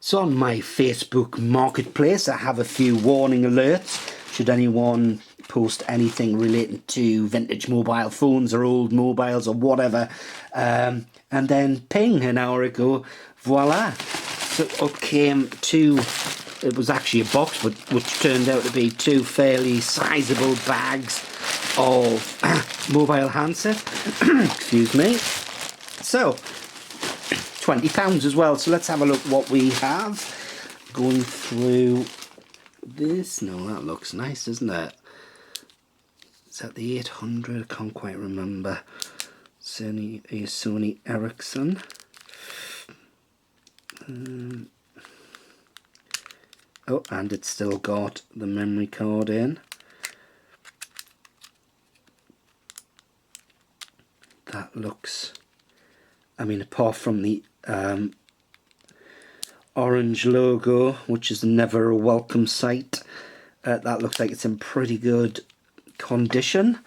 So on my Facebook marketplace, I have a few warning alerts should anyone post anything relating to vintage mobile phones or old mobiles or whatever. And then ping, an hour ago, voila. So up came two, it was actually a box, but which turned out to be two fairly sizable bags of mobile handset. Excuse me. So, £20 as well. So let's have a look what we have. Going through this. No, that looks nice, doesn't it? Is that the 800? I can't quite remember. Sony Ericsson. Oh, and it's still got the memory card in. That looks, I mean, apart from the orange logo, which is never a welcome sight, that looks like it's in pretty good condition.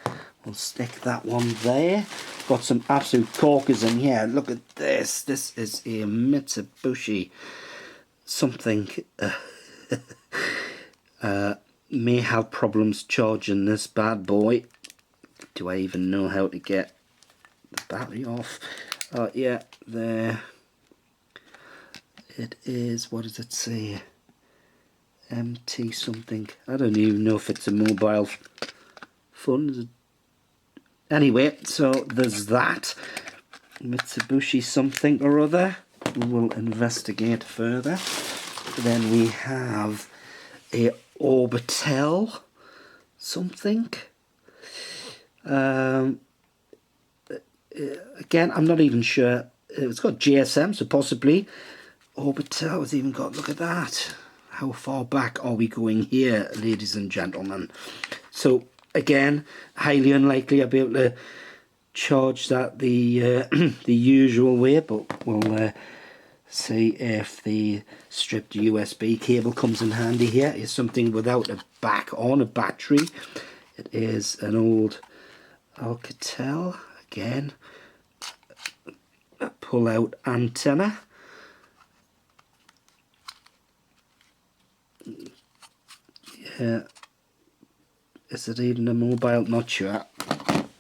We'll stick that one there. Got some absolute corkers in here. Look at this. This is a Mitsubishi something. May have problems charging this bad boy. Do I even know how to get the battery off? Yeah, there it is. What does it say? MT something. I don't even know if it's a mobile phone. Anyway, so there's that. Mitsubishi something or other. We will investigate further. Then we have a Orbitel something. Again, I'm not even sure. It's got GSM, so possibly Orbitel has even got, look at that. How far back are we going here, ladies and gentlemen? So again, highly unlikely I'll be able to charge that the the usual way, but we'll see if the stripped USB cable comes in handy here. It's something without a back on, a battery. It is an old Alcatel, again, a pull-out antenna. Yeah, is it even a mobile? Not sure.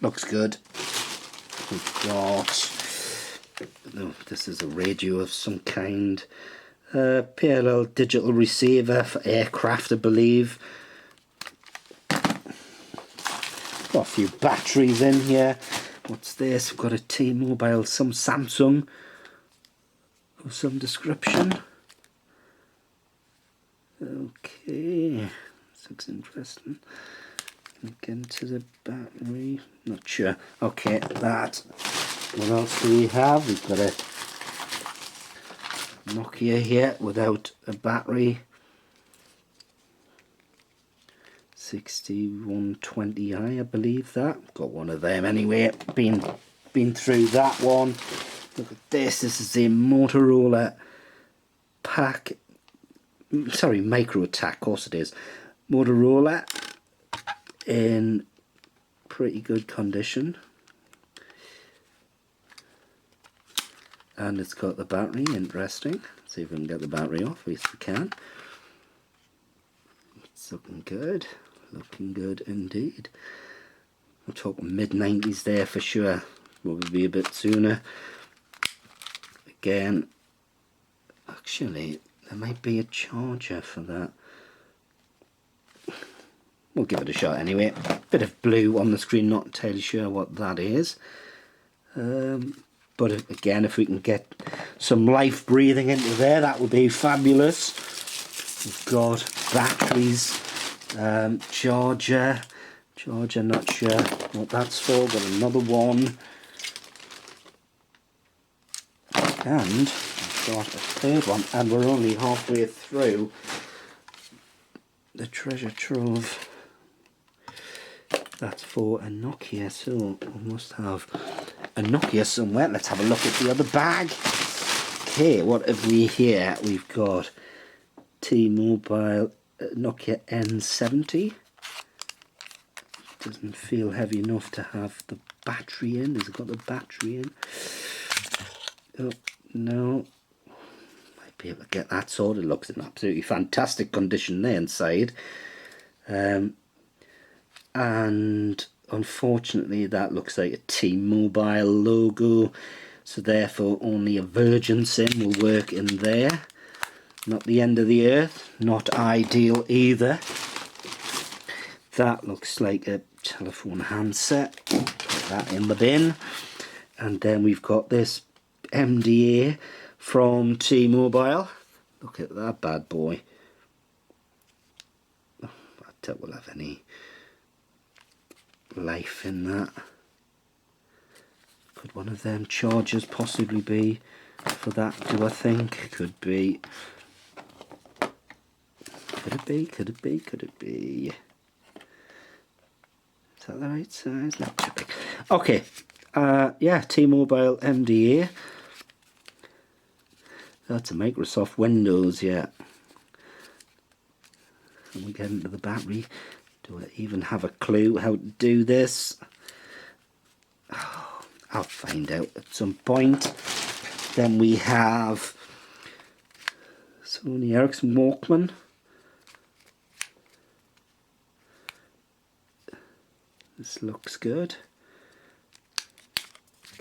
Looks good. We've got, no, this is a radio of some kind. Parallel digital receiver for aircraft, I believe. Got a few batteries in here. What's this? We've got a T-Mobile, some Samsung of some description. Okay, this looks interesting. Look into the battery. Not sure. Okay, that. What else do we have? We've got a Nokia here without a battery. 6120i, I believe that. Got one of them anyway. Been through that one. Look at this. This is a Motorola Pack. Sorry, Micro Tac. Of course it is. Motorola in pretty good condition. And it's got the battery. Interesting. See if we can get the battery off. At least we can. It's looking good. Looking good indeed. We're talking mid-90s there for sure. Probably a bit sooner. Again, actually, there might be a charger for that. We'll give it a shot anyway. Bit of blue on the screen, not entirely sure what that is. But again, if we can get some life breathing into there, that would be fabulous. We've got batteries, charger, not sure what that's for. Got another one. And I've got a third one, and we're only halfway through the treasure trove. That's for a Nokia, so we must have a Nokia somewhere. Let's have a look at the other bag. Okay, what have we here? We've got T-Mobile Nokia N70. Doesn't feel heavy enough to have the battery in. Has it got the battery in? Oh, no. Might be able to get that sorted. It looks in absolutely fantastic condition there inside. And unfortunately that looks like a T-Mobile logo, so therefore only a Virgin SIM will work in there. Not the end of the earth, not ideal either. That looks like a telephone handset. Put that in the bin. And then we've got this MDA from T-Mobile. Look at that bad boy. Oh, I doubt we'll have any life in that. Could one of them chargers possibly be for that, do I think? Could be. Could it be? Could it be? Could it be? Is that the right size? No, too big. Okay. Yeah, T-Mobile MDA. That's a Microsoft Windows, yeah. When we get into the battery, do I even have a clue how to do this? Oh, I'll find out at some point. Then we have Sony Ericsson Walkman. This looks good.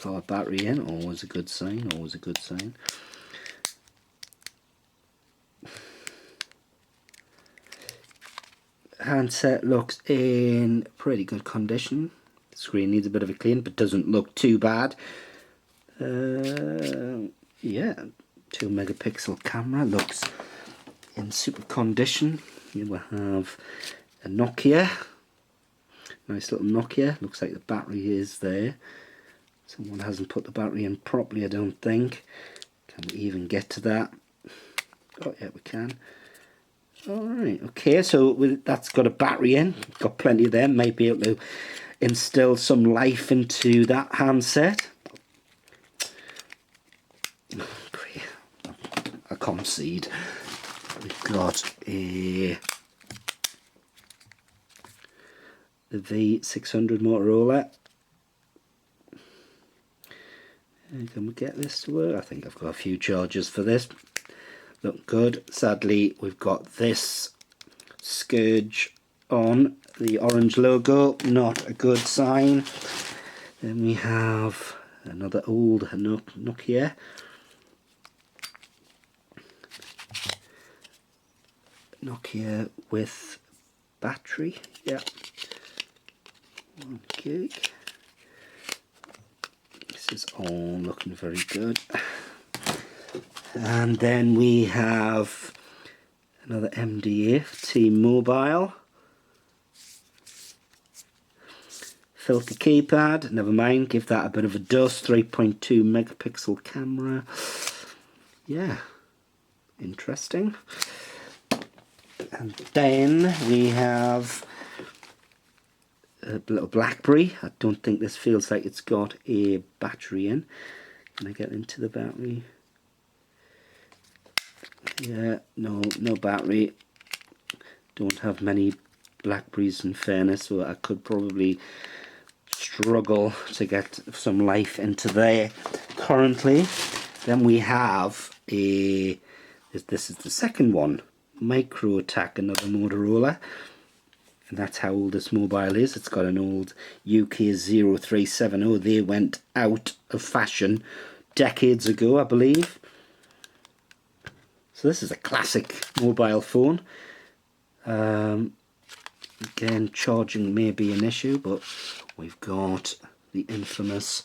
Power battery in, always a good sign, always a good sign. Handset looks in pretty good condition. The screen needs a bit of a clean, but doesn't look too bad. Yeah, 2 megapixel camera, looks in super condition. You will have a Nokia, nice little Nokia. Looks like the battery is there. Someone hasn't put the battery in properly, I don't think. Can we even get to that? Oh yeah, we can. Alright, okay, so that's got a battery in, got plenty of them, might be able to instill some life into that handset. Great. I concede. We've got the V600 Motorola. Can we get this to work? I think I've got a few chargers for this. Look good. Sadly, we've got this scourge on, the orange logo, not a good sign. Then we have another old Nokia. Nokia with battery, yeah. 1 gig. This is all looking very good. And then we have another MDA, T-Mobile. Filter keypad, never mind, give that a bit of a dust. 3.2 megapixel camera. Yeah, interesting. And then we have a little BlackBerry. I don't think this feels like it's got a battery in. Can I get into the battery? Yeah, no battery. Don't have many BlackBerries in fairness, so I could probably struggle to get some life into there currently. Then we have this is the second one, Micro Tac, another Motorola. And that's how old this mobile is. It's got an old UK 0370. They went out of fashion decades ago, I believe. So this is a classic mobile phone. Again, charging may be an issue, but we've got the infamous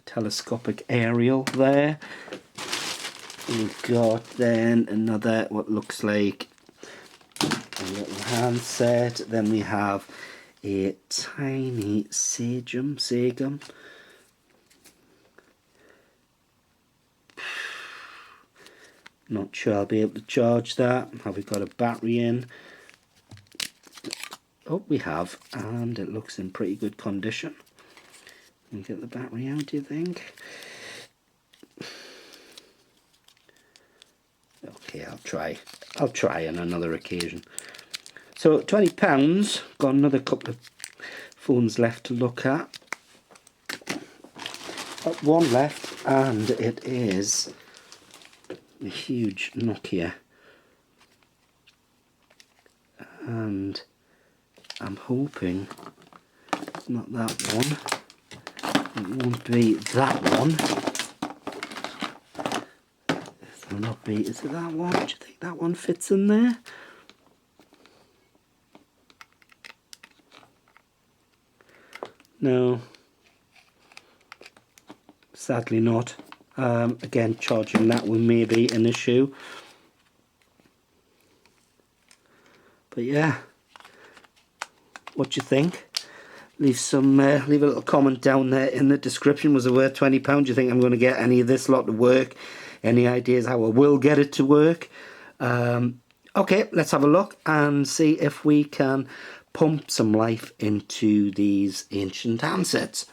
telescopic aerial there. We've got then another, what looks like a little handset. Then we have a tiny Sagem. Not sure I'll be able to charge that. Have we got a battery in? Oh, we have, and it looks in pretty good condition. Can we get the battery out, do you think? Okay, I'll try on another occasion. So £20, got another couple of phones left to look at. Got one left, and it is a huge Nokia, and I'm hoping it's not that one. It won't be that one. It will not be. Is it that one? Do you think that one fits in there? No. Sadly not. Again, charging that one may be an issue. But yeah, what do you think? Leave a little comment down there in the description. Was it worth £20? Do you think I'm going to get any of this lot to work? Any ideas how I will get it to work? Okay, let's have a look and see if we can pump some life into these ancient handsets.